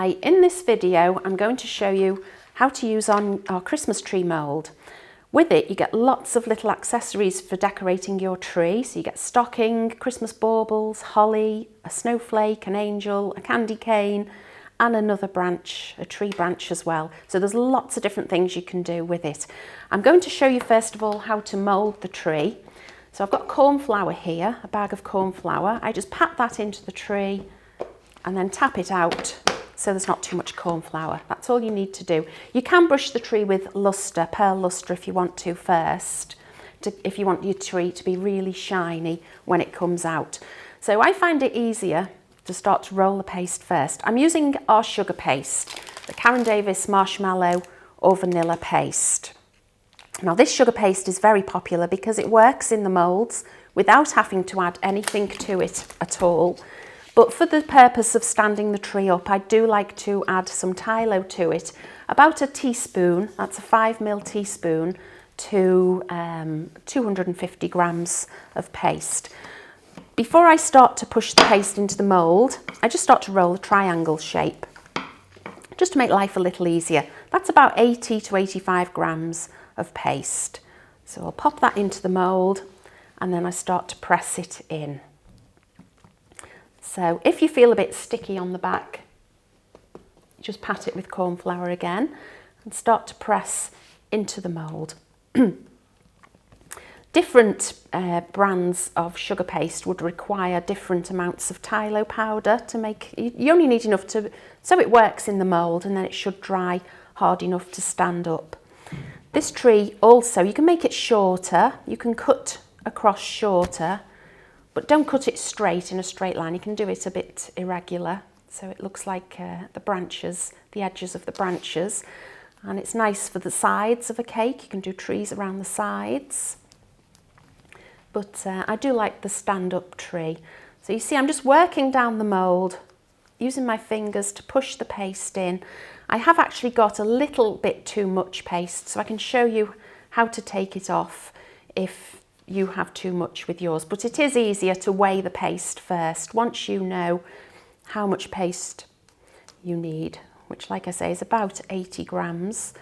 Hi, in this video I'm going to show you how to use our Christmas tree mould. With it you get lots of little accessories for decorating your tree. So you get stocking, Christmas baubles, holly, a snowflake, an angel, a candy cane and another branch, a tree branch as well. So there's lots of different things you can do with it. I'm going to show you first of all how to mould the tree. So I've got corn flour here, a bag of corn flour. I just pat that into the tree and then tap it out so there's not too much corn flour. That's all you need to do. You can brush the tree with luster, pearl luster if you want to first, if you want your tree to be really shiny when it comes out. So I find it easier to start to roll the paste first. I'm using our sugar paste, the Davies marshmallow or vanilla paste. Now this sugar paste is very popular because it works in the moulds without having to add anything to it at all. But for the purpose of standing the tree up, I do like to add some Tylo to it. About a teaspoon, that's a 5ml teaspoon, to 250 grams of paste. Before I start to push the paste into the mould, I just start to roll a triangle shape, just to make life a little easier. That's about 80 to 85 grams of paste. So I'll pop that into the mould and then I start to press it in. So if you feel a bit sticky on the back, just pat it with corn flour again and start to press into the mould. Different brands of sugar paste would require different amounts of Tylo powder to make, you only need enough so it works in the mould and then it should dry hard enough to stand up. This tree also, you can make it shorter, you can cut across shorter, but don't cut it straight in a straight line. You can do it a bit irregular, so it looks like the branches, the edges of the branches. And it's nice for the sides of a cake. You can do trees around the sides. But I do like the stand-up tree. So you see, I'm just working down the mould, using my fingers to push the paste in. I have actually got a little bit too much paste, so I can show you how to take it off if you have too much with yours, but it is easier to weigh the paste first once you know how much paste you need, which, like I say, is about 80 grams.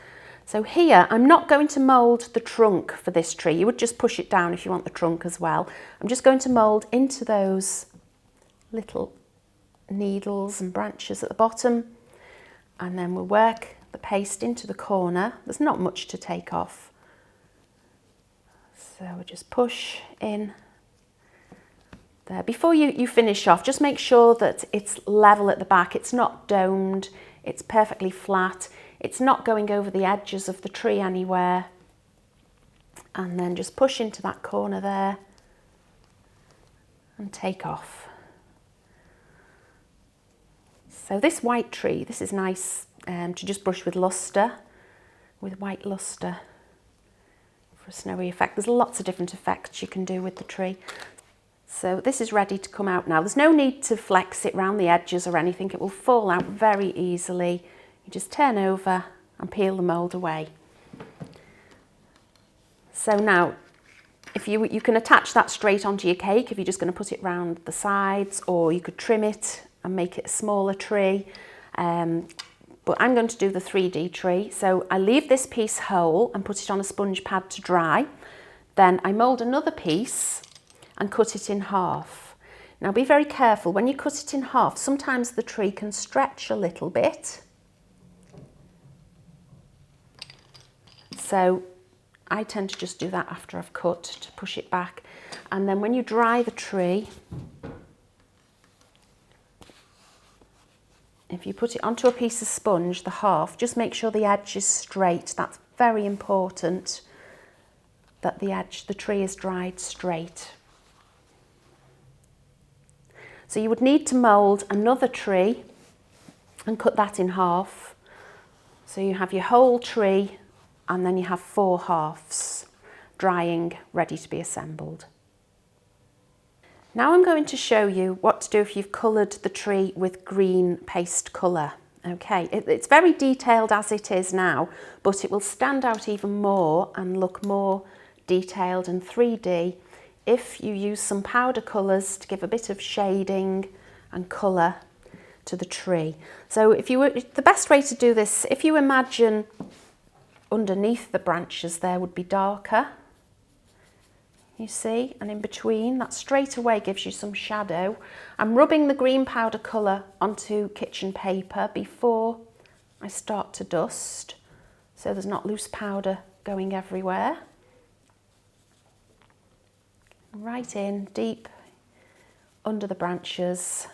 So here I'm not going to mould the trunk for this tree. You would just push it down if you want the trunk as well. I'm just going to mould into those little needles and branches at the bottom, and then we'll work the paste into the corner. There's not much to take off. So we'll just push in there. Before you finish off, just make sure that it's level at the back. It's not domed, it's perfectly flat. It's not going over the edges of the tree anywhere. And then just push into that corner there and take off. So this white tree, this is nice to just brush with luster, with white luster, for a snowy effect. There's lots of different effects you can do with the tree. So this is ready to come out now. There's no need to flex it around the edges or anything. It will fall out very easily. You just turn over and peel the mould away. So now, if you can attach that straight onto your cake if you're just going to put it round the sides, or you could trim it and make it a smaller tree. But I'm going to do the 3D tree. So I leave this piece whole and put it on a sponge pad to dry. Then I mould another piece and cut it in half. Now be very careful when you cut it in half. Sometimes the tree can stretch a little bit. So I tend to just do that after I've cut to push it back. And then when you dry the tree, if you put it onto a piece of sponge, the half, just make sure the edge is straight. That's very important, that the tree is dried straight. So you would need to mould another tree and cut that in half. So you have your whole tree and then you have 4 halves drying, ready to be assembled. Now I'm going to show you what to do if you've coloured the tree with green paste colour. Okay, it's very detailed as it is now, but it will stand out even more and look more detailed and 3D if you use some powder colours to give a bit of shading and colour to the tree. So the best way to do this, if you imagine underneath the branches there would be darker, you see, and in between, that straight away gives you some shadow. I'm rubbing the green powder colour onto kitchen paper before I start to dust, so there's not loose powder going everywhere. Right in, deep under the branches.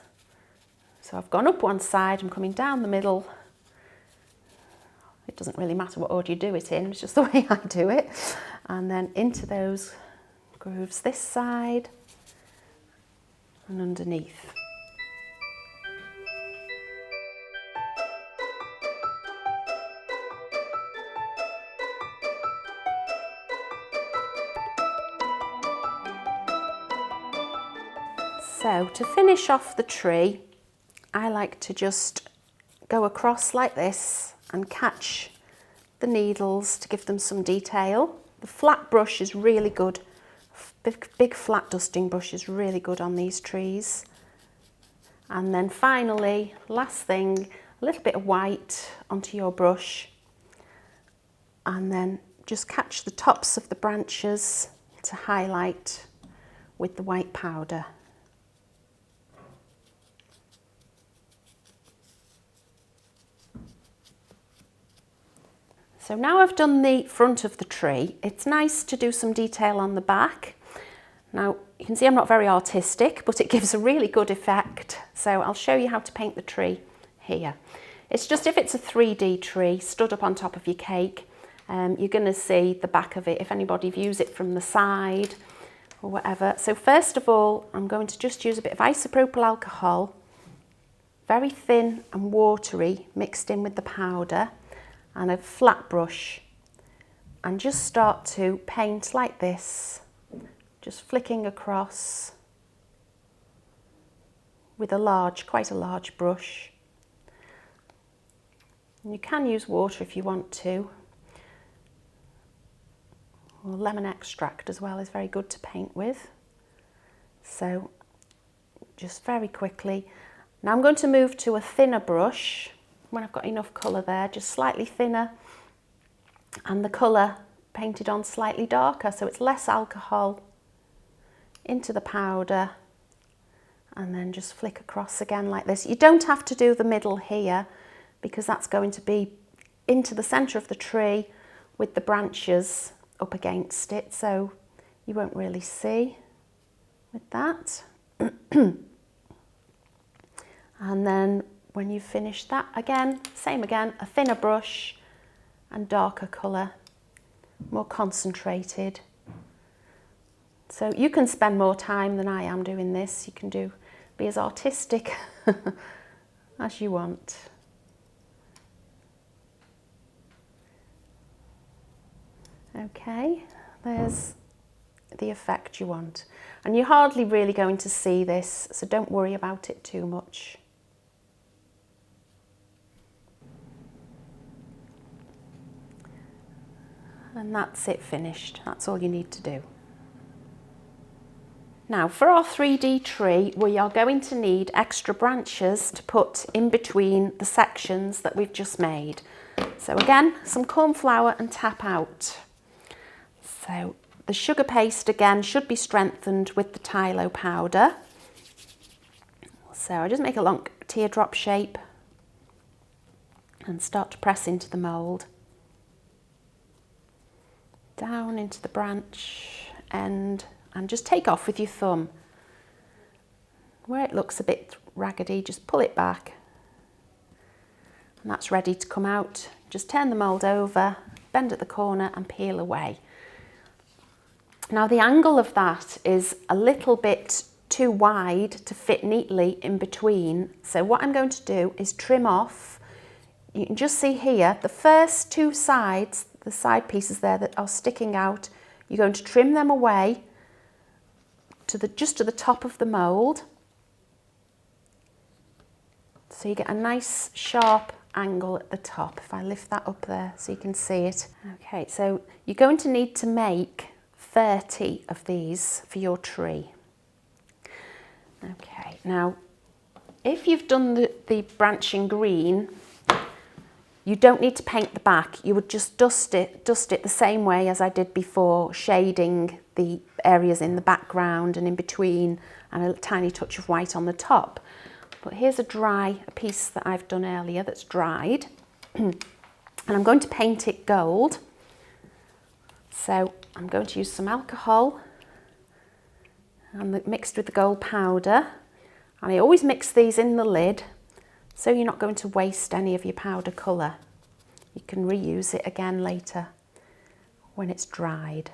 So I've gone up one side, I'm coming down the middle. It doesn't really matter what order you do it in, it's just the way I do it. And then into those grooves this side and underneath. So to finish off the tree, I like to just go across like this and catch the needles to give them some detail. The flat brush is really good. Big flat dusting brush is really good on these trees. And then finally, last thing, a little bit of white onto your brush, and then just catch the tops of the branches to highlight with the white powder. So now I've done the front of the tree, it's nice to do some detail on the back. Now you can see I'm not very artistic, but it gives a really good effect. So I'll show you how to paint the tree here. It's just, if it's a 3D tree stood up on top of your cake, you're going to see the back of it if anybody views it from the side or whatever. So first of all, I'm going to just use a bit of isopropyl alcohol, very thin and watery, mixed in with the powder, and a flat brush, and just start to paint like this, just flicking across with quite a large brush. And you can use water if you want to, or lemon extract as well is very good to paint with. So just very quickly. Now I'm going to move to a thinner brush when I've got enough colour there, just slightly thinner, and the colour painted on slightly darker, so it's less alcohol into the powder, and then just flick across again like this. You don't have to do the middle here, because that's going to be into the centre of the tree with the branches up against it, so you won't really see with that. And then when you've finished that, again, same again, a thinner brush and darker colour, more concentrated. So you can spend more time than I am doing this. You can be as artistic as you want. Okay, there's the effect you want. And you're hardly really going to see this, so don't worry about it too much. And that's it finished. That's all you need to do. Now for our 3D tree, we are going to need extra branches to put in between the sections that we've just made. So again, some corn flour and tap out. So the sugar paste again should be strengthened with the Tylo powder. So I just make a long teardrop shape and start to press into the mould. Down into the branch end, and just take off with your thumb. Where it looks a bit raggedy, just pull it back. And that's ready to come out. Just turn the mould over, bend at the corner and peel away. Now the angle of that is a little bit too wide to fit neatly in between. So what I'm going to do is trim off. You can just see here, the first two sides, the side pieces there that are sticking out, you're going to trim them away just to the top of the mould. So you get a nice sharp angle at the top. If I lift that up there so you can see it. Okay, so you're going to need to make 30 of these for your tree. Okay, now If you've done the branching green, you don't need to paint the back. You would just dust it the same way as I did before, shading the areas in the background and in between, and a tiny touch of white on the top. But here's a piece that I've done earlier that's dried. And I'm going to paint it gold. So I'm going to use some alcohol and mixed with the gold powder. And I always mix these in the lid, so you're not going to waste any of your powder colour. You can reuse it again later when it's dried.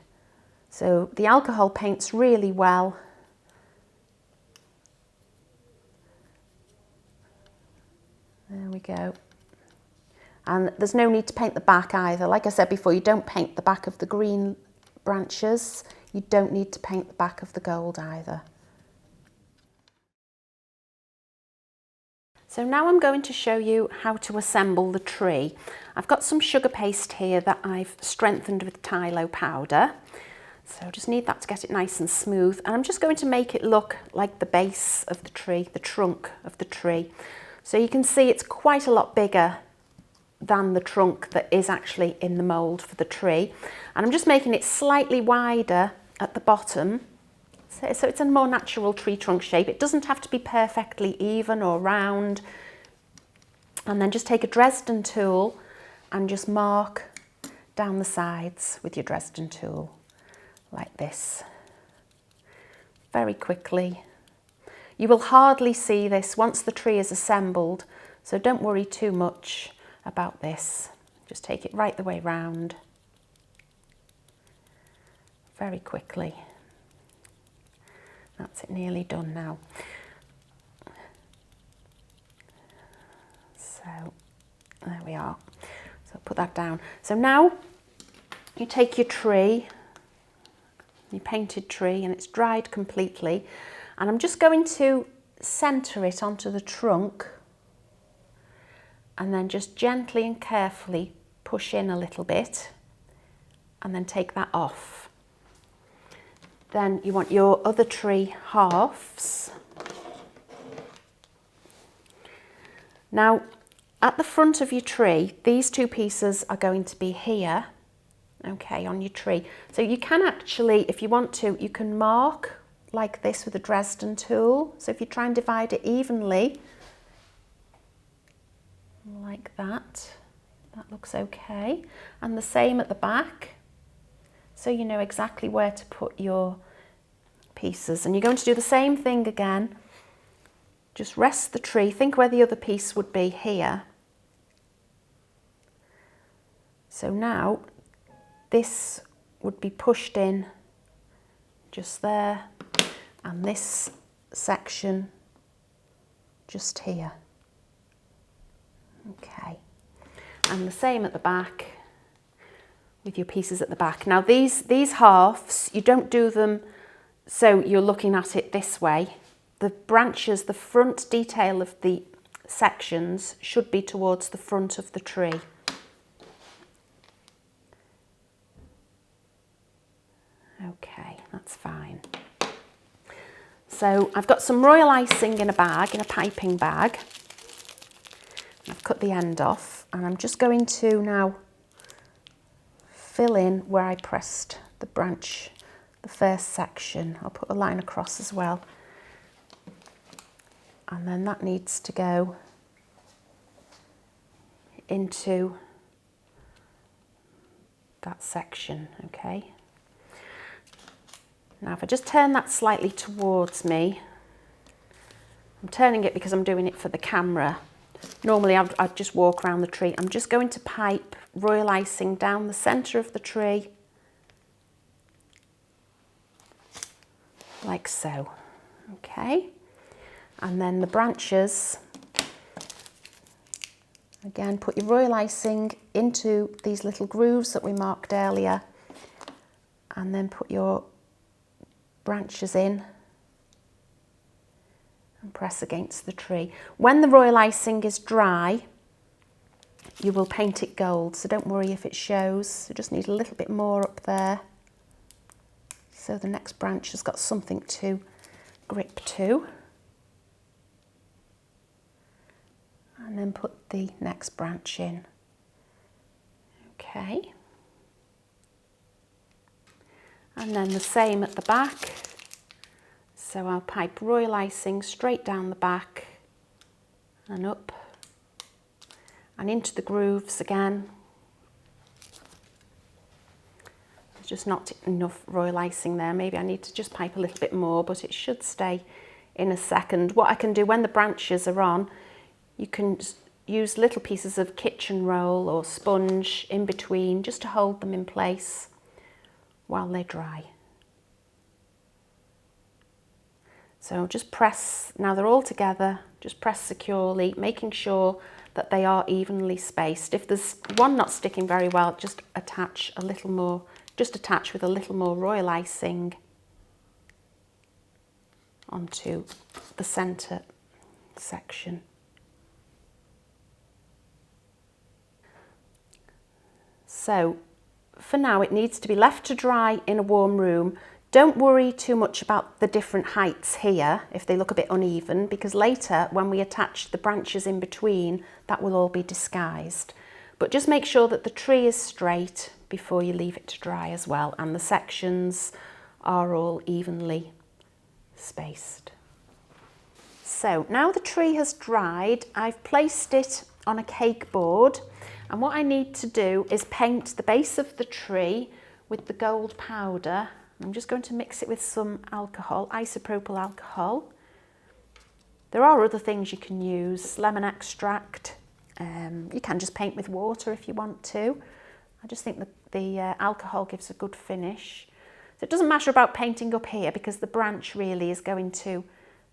So the alcohol paints really well. There we go. And there's no need to paint the back either. Like I said before, you don't paint the back of the green branches. You don't need to paint the back of the gold either. So now I'm going to show you how to assemble the tree. I've got some sugar paste here that I've strengthened with Tylo powder. So I just need that to get it nice and smooth. And I'm just going to make it look like the base of the tree, the trunk of the tree. So you can see it's quite a lot bigger than the trunk that is actually in the mould for the tree. And I'm just making it slightly wider at the bottom. So it's a more natural tree trunk shape. It doesn't have to be perfectly even or round. And then just take a Dresden tool and just mark down the sides with your Dresden tool, like this. Very quickly. You will hardly see this once the tree is assembled, so don't worry too much about this. Just take it right the way round. Very quickly. That's it, nearly done now. So there we are. So put that down. So now you take your tree, your painted tree, and it's dried completely. And I'm just going to centre it onto the trunk and then just gently and carefully push in a little bit and then take that off. Then you want your other tree halves. Now, at the front of your tree, these two pieces are going to be here, okay, on your tree. So you can actually, if you want to, you can mark like this with a Dresden tool. So if you try and divide it evenly, like that, that looks okay. And the same at the back. So you know exactly where to put your pieces. And you're going to do the same thing again. Just rest the tree. Think where the other piece would be here. So now this would be pushed in just there, and this section just here. Okay. And the same at the back with your pieces at the back. Now these halves, you don't do them so you're looking at it this way. The branches, the front detail of the sections should be towards the front of the tree. Okay, that's fine. So I've got some royal icing in a bag, in a piping bag. I've cut the end off, and I'm just going to now fill in where I pressed the branch, the first section. I'll put a line across as well. And then that needs to go into that section, okay? Now if I just turn that slightly towards me, I'm turning it because I'm doing it for the camera. Normally I'd just walk around the tree. I'm just going to pipe royal icing down the centre of the tree, like so, okay? And then the branches, again, put your royal icing into these little grooves that we marked earlier, and then put your branches in and press against the tree. When the royal icing is dry, you will paint it gold, so don't worry if it shows. You just need a little bit more up there, so the next branch has got something to grip to. and then put the next branch in. Okay. And then the same at the back. So I'll pipe royal icing straight down the back and up and into the grooves again. There's just not enough royal icing there. Maybe I need to just pipe a little bit more, but it should stay in a second. What I can do when the branches are on, you can use little pieces of kitchen roll or sponge in between just to hold them in place while they dry. So just press, now they're all together, just press securely, making sure that they are evenly spaced. If there's one not sticking very well, just attach a little more, just attach with a little more royal icing onto the centre section. So for now it needs to be left to dry in a warm room. Don't worry too much about the different heights here if they look a bit uneven, because later when we attach the branches in between, that will all be disguised. But just make sure that the tree is straight before you leave it to dry as well, and the sections are all evenly spaced. So now the tree has dried, I've placed it on a cake board, and what I need to do is paint the base of the tree with the gold powder. I'm just going to mix it with some alcohol, isopropyl alcohol. There are other things you can use, lemon extract. You can just paint with water if you want to. I just think that the alcohol gives a good finish. So it doesn't matter about painting up here because the branch really is going to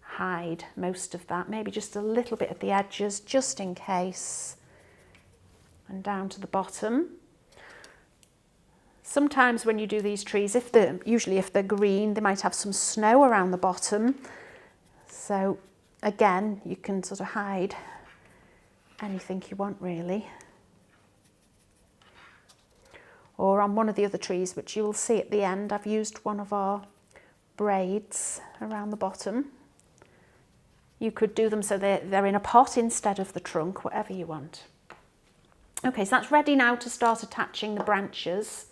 hide most of that. Maybe just a little bit at the edges, just in case. And down to the bottom. Sometimes when you do these trees, usually if they're green, they might have some snow around the bottom. So again, you can sort of hide anything you want really. Or on one of the other trees, which you will see at the end, I've used one of our braids around the bottom. You could do them so they're in a pot instead of the trunk, whatever you want. Okay, so that's ready now to start attaching the branches.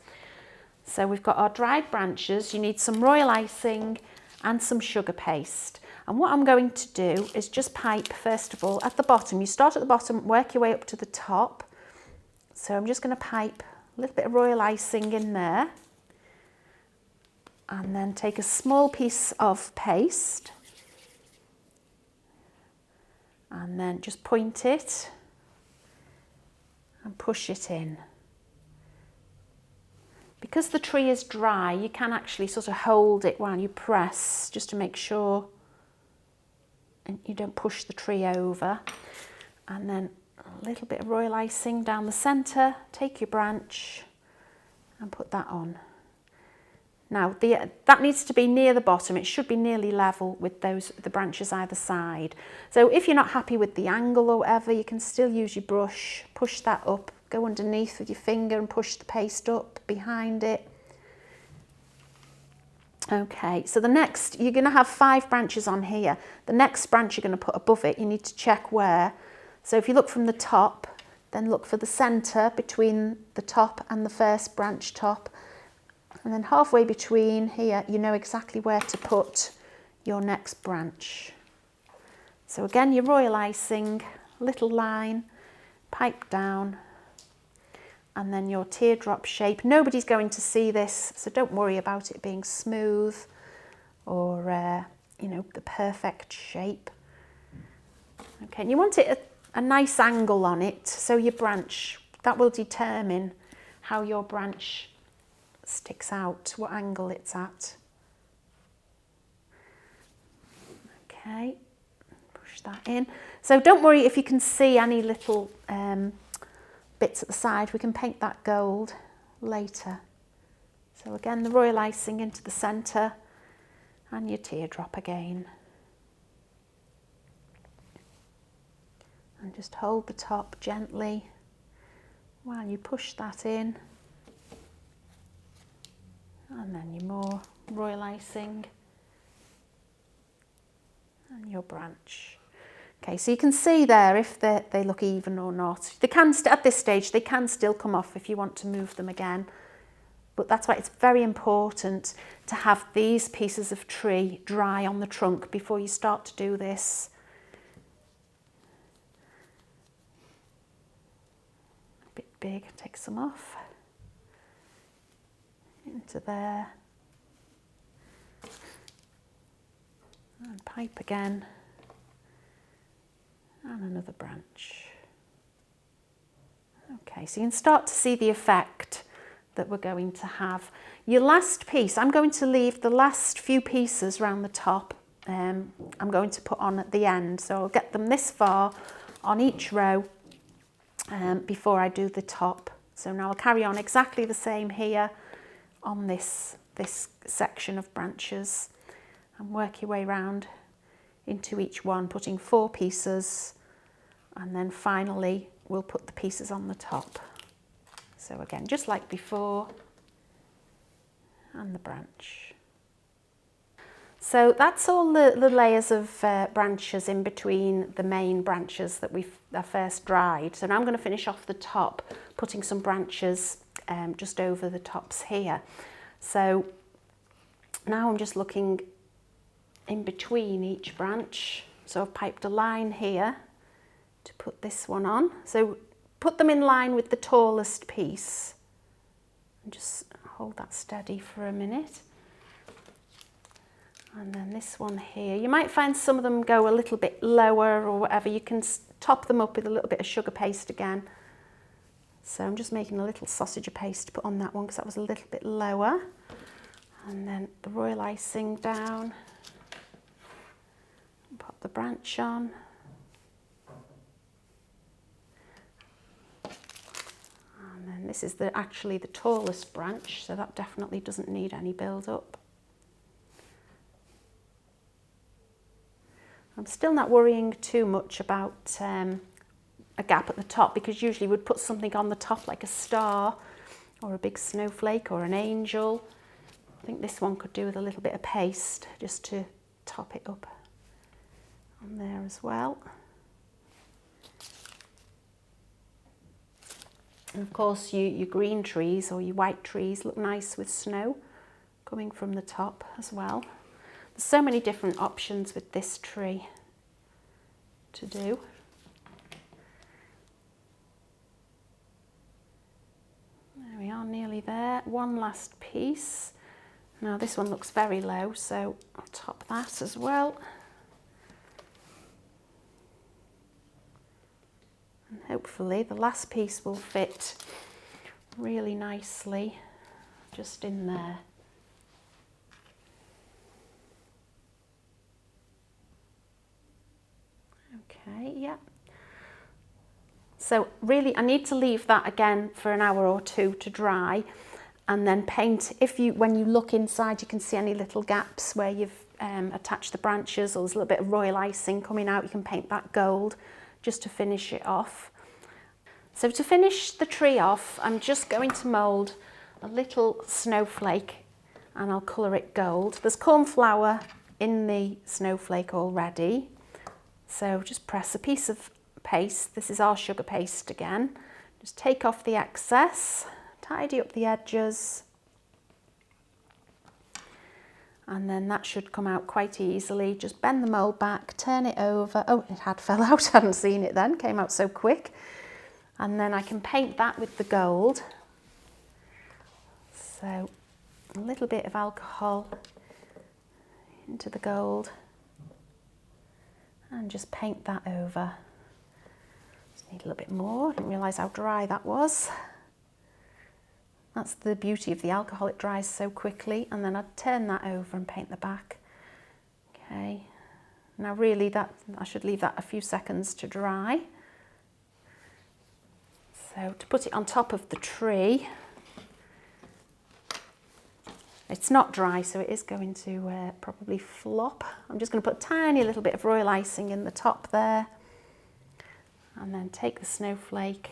So we've got our dried branches. You need some royal icing and some sugar paste. And what I'm going to do is just pipe, first of all, at the bottom. You start at the bottom, work your way up to the top. So I'm just going to pipe a little bit of royal icing in there. And then take a small piece of paste. And then just point it and push it in. Because the tree is dry, you can actually sort of hold it while you press, just to make sure you don't push the tree over. And then a little bit of royal icing down the centre, take your branch and put that on. Now that needs to be near the bottom, it should be nearly level with the branches either side. So if you're not happy with the angle or whatever, you can still use your brush, push that up, go underneath with your finger and push the paste up behind it. Okay, so the next, you're going to have 5 branches on here. The next branch you're going to put above it, you need to check where. So if you look from the top, then look for the centre between the top and the first branch top. And then halfway between here, you know exactly where to put your next branch. So again, your royal icing, little line, pipe down, and then your teardrop shape. Nobody's going to see this, so don't worry about it being smooth or, you know, the perfect shape. Okay, and you want it a nice angle on it, so your branch, that will determine how your branch sticks out, what angle it's at. Okay, push that in. So don't worry if you can see any little bits at the side, we can paint that gold later. So again, the royal icing into the centre and your teardrop again. And just hold the top gently while you push that in. And then your more royal icing and your branch. Okay, so you can see there if they look even or not. They can, at this stage, they can still come off if you want to move them again. But that's why it's very important to have these pieces of tree dry on the trunk before you start to do this. A bit big, take some off. Into there. And pipe again. And another branch. Okay, so you can start to see the effect that we're going to have. Your last piece, I'm going to leave the last few pieces around the top. I'm going to put on at the end, so I'll get them this far on each row before I do the top. So now I'll carry on exactly the same here on this section of branches and work your way around into each one, putting 4 pieces, and then finally we'll put the pieces on the top. So again, just like before, and the branch. So that's all the layers of branches in between the main branches that we've first dried. So now I'm going to finish off the top, putting some branches just over the tops here. So now I'm just looking in between each branch. So I've piped a line here to put this one on. So put them in line with the tallest piece and just hold that steady for a minute. And then this one here, you might find some of them go a little bit lower or whatever. You can top them up with a little bit of sugar paste again. So I'm just making a little sausage paste to put on that one because that was a little bit lower. And then the royal icing down. Pop the branch on. And then this is actually the tallest branch, so that definitely doesn't need any build up. I'm still not worrying too much about a gap at the top, because usually we'd put something on the top like a star or a big snowflake or an angel. I think this one could do with a little bit of paste just to top it up on there as well. And of course your green trees or your white trees look nice with snow coming from the top as well. There's so many different options with this tree to do. There we are, nearly there. One last piece. Now this one looks very low, so I'll top that as well. And hopefully the last piece will fit really nicely just in there. Okay, yeah. So really I need to leave that again for an hour or two to dry, and then paint. When you look inside, you can see any little gaps where you've attached the branches, or there's a little bit of royal icing coming out. You can paint that gold just to finish it off. So to finish the tree off, I'm just going to mould a little snowflake and I'll colour it gold. There's cornflour in the snowflake already. So just press a piece of paste. This is our sugar paste again. Just take off the excess, tidy up the edges, and then that should come out quite easily. Just bend the mould back, turn it over. Oh, it had fell out, I hadn't seen it then, came out so quick. And then I can paint that with the gold. So a little bit of alcohol into the gold and just paint that over. Just need a little bit more, I didn't realise how dry that was. That's the beauty of the alcohol, it dries so quickly. And then I'd turn that over and paint the back. Okay, now really I should leave that a few seconds to dry. So to put it on top of the tree, it's not dry, so it is going to probably flop. I'm just going to put a tiny little bit of royal icing in the top there, and then take the snowflake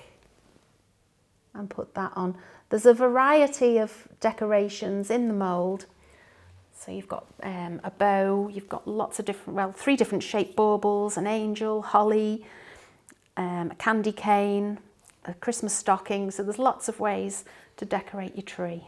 and put that on. There's a variety of decorations in the mould, So you've got a bow, you've got lots of different, well, 3 different shaped baubles, an angel, holly, a candy cane, a Christmas stocking. So there's lots of ways to decorate your tree.